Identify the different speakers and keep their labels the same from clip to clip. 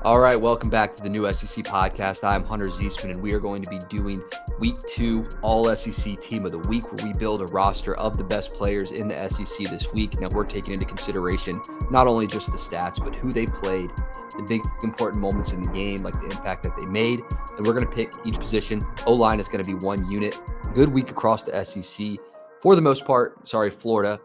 Speaker 1: All right, welcome back to the new SEC podcast. I'm Hunter Ziesman, and we are going to be doing Week 2 All SEC Team of the Week, where we build a roster of the best players in the SEC this week. Now, we're taking into consideration not only just the stats, but who they played, the big important moments in the game, like the impact that they made. And we're going to pick each position. O-line is going to be one unit. Good week across the SEC. For the most part, Florida.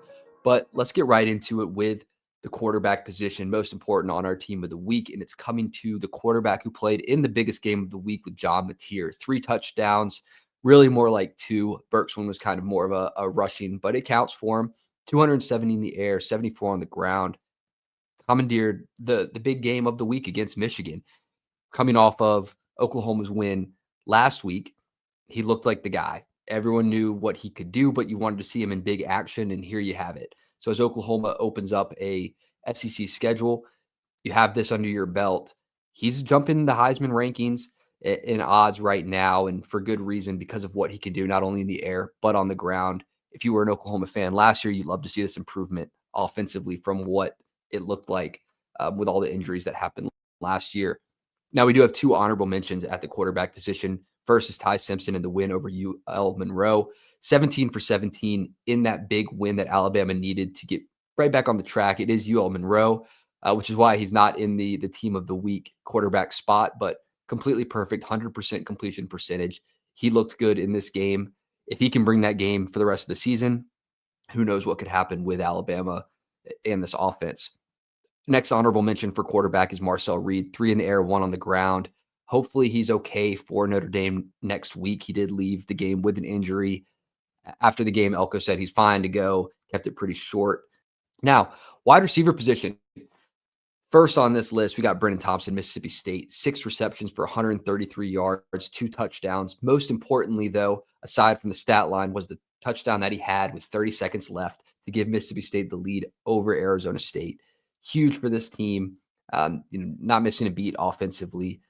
Speaker 1: But let's get right into it with the quarterback position, most important on our team of the week. And it's coming to the quarterback who played in the biggest game of the week with John Mateer. 3 touchdowns, really more like 2. Burke's one was kind of more of a rushing, but it counts for him. 270 in the air, 74 on the ground. Commandeered the big game of the week against Michigan. Coming off of Oklahoma's win last week, he looked like the guy. Everyone knew what he could do, but you wanted to see him in big action, and here you have it. So as Oklahoma opens up a SEC schedule, you have this under your belt. He's jumping the Heisman rankings in odds right now, and for good reason, because of what he can do, not only in the air, but on the ground. If you were an Oklahoma fan last year, you'd love to see this improvement offensively from what it looked like with all the injuries that happened last year. Now, we do have 2 honorable mentions at the quarterback position. First is Ty Simpson in the win over UL Monroe. 17 for 17 in that big win that Alabama needed to get right back on the track. It is UL Monroe, which is why he's not in the team of the week quarterback spot, but completely perfect, 100% completion percentage. He looked good in this game. If he can bring that game for the rest of the season, who knows what could happen with Alabama and this offense. Next honorable mention for quarterback is Marcel Reed, 3 in the air, 1 on the ground. Hopefully he's okay for Notre Dame next week. He did leave the game with an injury. After the game, Elko said he's fine to go, kept it pretty short. Now, wide receiver position. First on this list, we got Brennan Thompson, Mississippi State, 6 receptions for 133 yards, 2 touchdowns. Most importantly, though, aside from the stat line, was the touchdown that he had with 30 seconds left to give Mississippi State the lead over Arizona State. Huge for this team, not missing a beat offensively.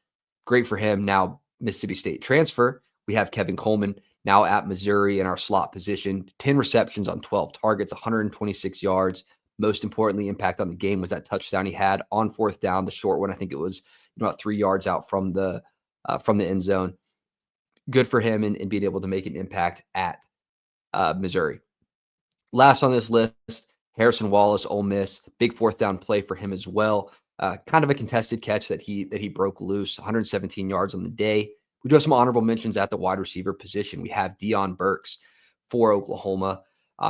Speaker 1: Great for him. Now, Mississippi State transfer, we have Kevin Coleman now at Missouri in our slot position. 10 receptions on 12 targets, 126 yards. Most importantly, impact on the game was that touchdown he had on 4th down, the short one. I think it was about 3 yards out from the end zone. Good for him and being able to make an impact at Missouri. Last on this list, Harrison Wallace, Ole Miss, big 4th down play for him as well. Kind of a contested catch that he broke loose, 117 yards on the day. We do have some honorable mentions at the wide receiver position. We have Deion Burks for Oklahoma,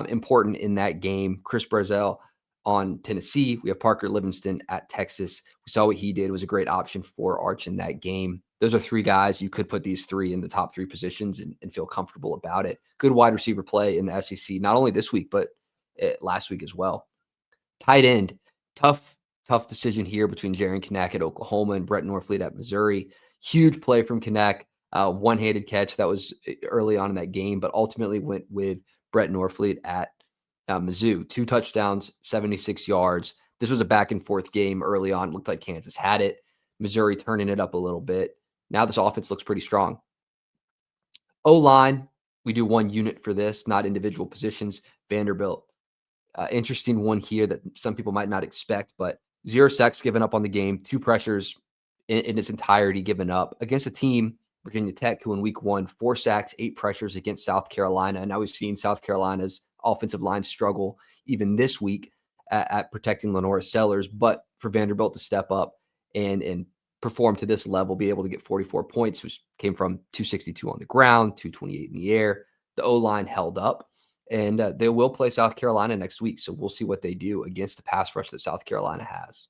Speaker 1: important in that game. Chris Brazzell on Tennessee. We have Parker Livingston at Texas. We saw what he did. It was a great option for Arch in that game. Those are 3 guys. You could put these 3 in the top 3 positions and feel comfortable about it. Good wide receiver play in the SEC, not only this week, but last week as well. Tight end, tough decision here between Jaron Knack at Oklahoma and Brett Norfleet at Missouri. Huge play from Knack, one-handed catch that was early on in that game, but ultimately went with Brett Norfleet at Mizzou. 2 touchdowns, 76 yards. This was a back-and-forth game early on. It looked like Kansas had it. Missouri turning it up a little bit. Now this offense looks pretty strong. O-line, we do 1 unit for this, not individual positions. Vanderbilt. Interesting one here that some people might not expect, but 0 sacks given up on the game, 2 pressures in its entirety given up against a team, Virginia Tech, who in week 1, 4 sacks, 8 pressures against South Carolina. And now we've seen South Carolina's offensive line struggle even this week at protecting Lenora Sellers. But for Vanderbilt to step up and perform to this level, be able to get 44 points, which came from 262 on the ground, 228 in the air. The O-line held up. And they will play South Carolina next week, so we'll see what they do against the pass rush that South Carolina has.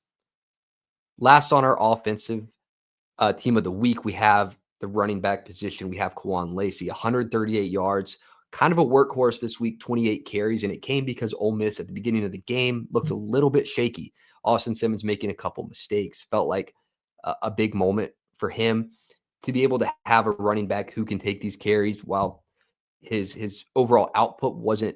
Speaker 1: Last on our offensive team of the week, we have the running back position. We have Kwan Lacey, 138 yards, kind of a workhorse this week, 28 carries, and it came because Ole Miss at the beginning of the game looked a little bit shaky. Austin Simmons making a couple mistakes. Felt like a big moment for him to be able to have a running back who can take these carries while his overall output wasn't,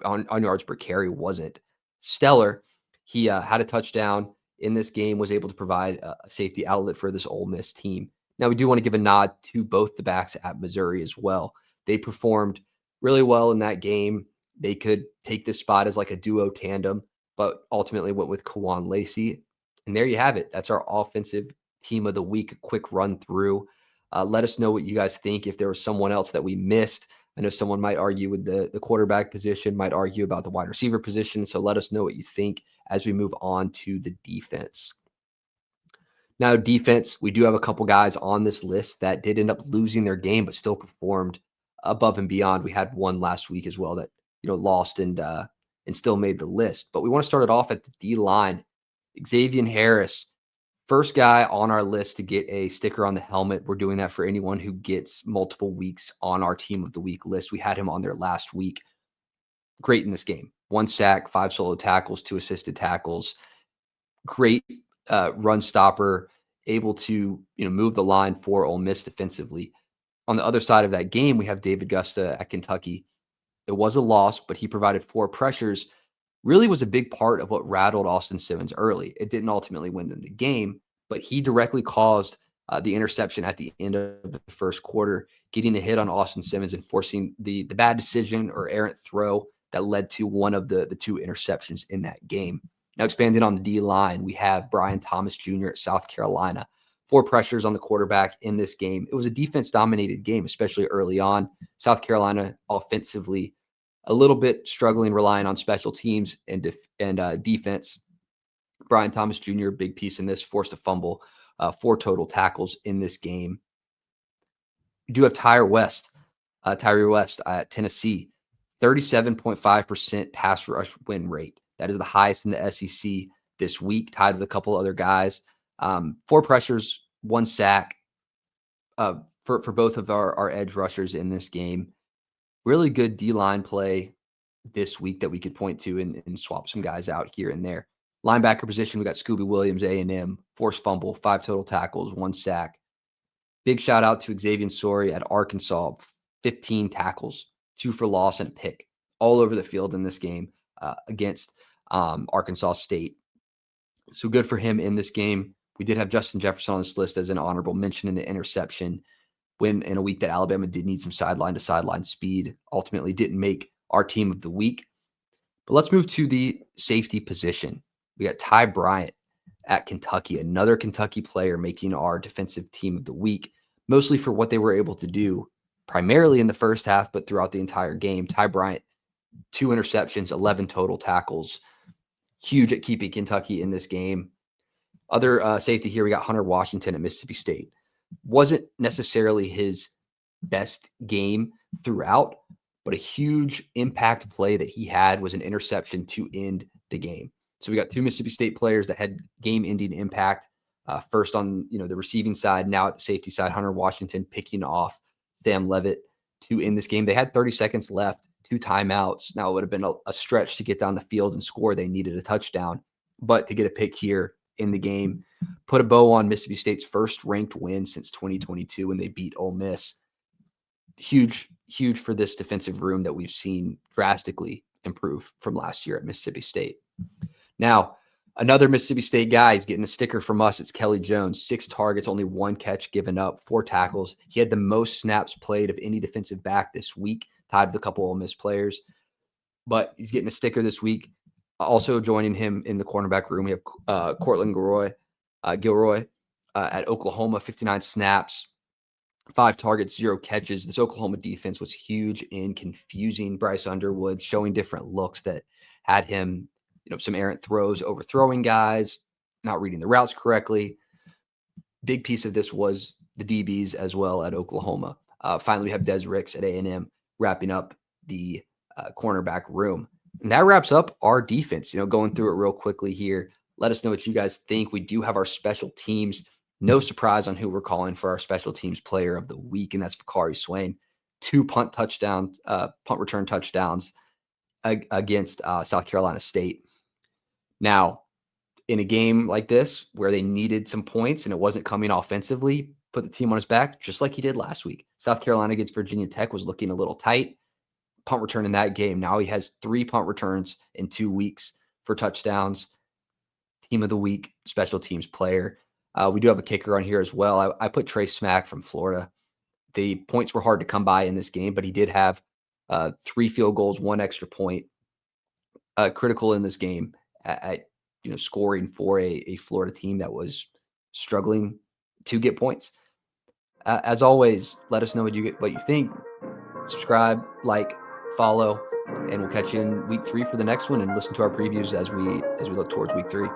Speaker 1: on yards per carry wasn't stellar. He had a touchdown in this game, was able to provide a safety outlet for this Ole Miss team. Now, we do want to give a nod to both the backs at Missouri as well. They performed really well in that game. They could take this spot as like a duo tandem, but ultimately went with Kwan Lacey And there you have it. That's our offensive team of the week. A quick run through. Let us know what you guys think. If there was someone else that we missed, I know someone might argue with the quarterback position, might argue about the wide receiver position. So let us know what you think as we move on to the defense. Now, defense, we do have a couple guys on this list that did end up losing their game, but still performed above and beyond. We had one last week as well that lost and still made the list. But we want to start it off at the D line. Xavier Harris, first guy on our list to get a sticker on the helmet. We're doing that for anyone who gets multiple weeks on our team of the week list. We had him on there last week. Great in this game. 1 sack, 5 solo tackles, 2 assisted tackles. Great run stopper, able to move the line for Ole Miss defensively. On the other side of that game, we have David Gusta at Kentucky. It was a loss, but he provided 4 pressures. Really was a big part of what rattled Austin Simmons early. It didn't ultimately win them the game, but he directly caused the interception at the end of the first quarter, getting a hit on Austin Simmons and forcing the bad decision or errant throw that led to one of the 2 interceptions in that game. Now, expanding on the D line, we have Brian Thomas Jr. at South Carolina. 4 pressures on the quarterback in this game. It was a defense-dominated game, especially early on. South Carolina offensively a little bit struggling, relying on special teams and defense. Brian Thomas Jr., big piece in this, forced a fumble, 4 total tackles in this game. We do have Tyree West at Tennessee, 37.5% pass rush win rate. That is the highest in the SEC this week, tied with a couple other guys. 4 pressures, 1 sack for both of our edge rushers in this game. Really good D-line play this week that we could point to and swap some guys out here and there. Linebacker position, we got Scooby Williams, A&M, forced fumble, 5 total tackles, 1 sack. Big shout out to Xavier Sori at Arkansas, 15 tackles, 2 for loss, and a pick all over the field in this game against Arkansas State. So good for him in this game. We did have Justin Jefferson on this list as an honorable mention in the interception when in a week that Alabama did need some sideline-to-sideline speed. Ultimately didn't make our team of the week. But let's move to the safety position. We got Ty Bryant at Kentucky, another Kentucky player making our defensive team of the week, mostly for what they were able to do primarily in the first half, but throughout the entire game. Ty Bryant, 2 interceptions, 11 total tackles. Huge at keeping Kentucky in this game. Other safety here, we got Hunter Washington at Mississippi State. Wasn't necessarily his best game throughout, but a huge impact play that he had was an interception to end the game. So we got 2 Mississippi State players that had game-ending impact. First on the receiving side, now at the safety side, Hunter Washington picking off Sam Levitt to end this game. They had 30 seconds left, 2 timeouts. Now it would have been a stretch to get down the field and score. They needed a touchdown, but to get a pick here in the game, put a bow on Mississippi State's first ranked win since 2022 when they beat Ole Miss. Huge for this defensive room that we've seen drastically improve from last year at Mississippi State. Now, another Mississippi State guy is getting a sticker from us. It's Kelly Jones, 6 targets, only 1 catch given up, 4 tackles. He had the most snaps played of any defensive back this week, tied with a couple Ole Miss players. But he's getting a sticker this week. Also joining him in the cornerback room, we have Cortland Gilroy at Oklahoma, 59 snaps, 5 targets, 0 catches. This Oklahoma defense was huge in confusing Bryce Underwood, showing different looks that had him, some errant throws, overthrowing guys, not reading the routes correctly. Big piece of this was the DBs as well at Oklahoma. Finally, we have Des Ricks at A&M wrapping up the cornerback room. And that wraps up our defense, going through it real quickly here. Let us know what you guys think. We do have our special teams. No surprise on who we're calling for our special teams player of the week, and that's Vakari Swain. 2 punt return touchdowns against South Carolina State. Now, in a game like this where they needed some points and it wasn't coming offensively, put the team on his back just like he did last week. South Carolina against Virginia Tech was looking a little tight. Punt return in that game. Now he has 3 punt returns in 2 weeks for touchdowns. Team of the week, special teams player. We do have a kicker on here as well. I put Trey Smack from Florida. The points were hard to come by in this game, but he did have 3 field goals, 1 extra point, critical in this game at scoring for a Florida team that was struggling to get points. As always, let us know what you think. Subscribe, like, follow, and we'll catch you in week 3 for the next one, and listen to our previews as we look towards week 3.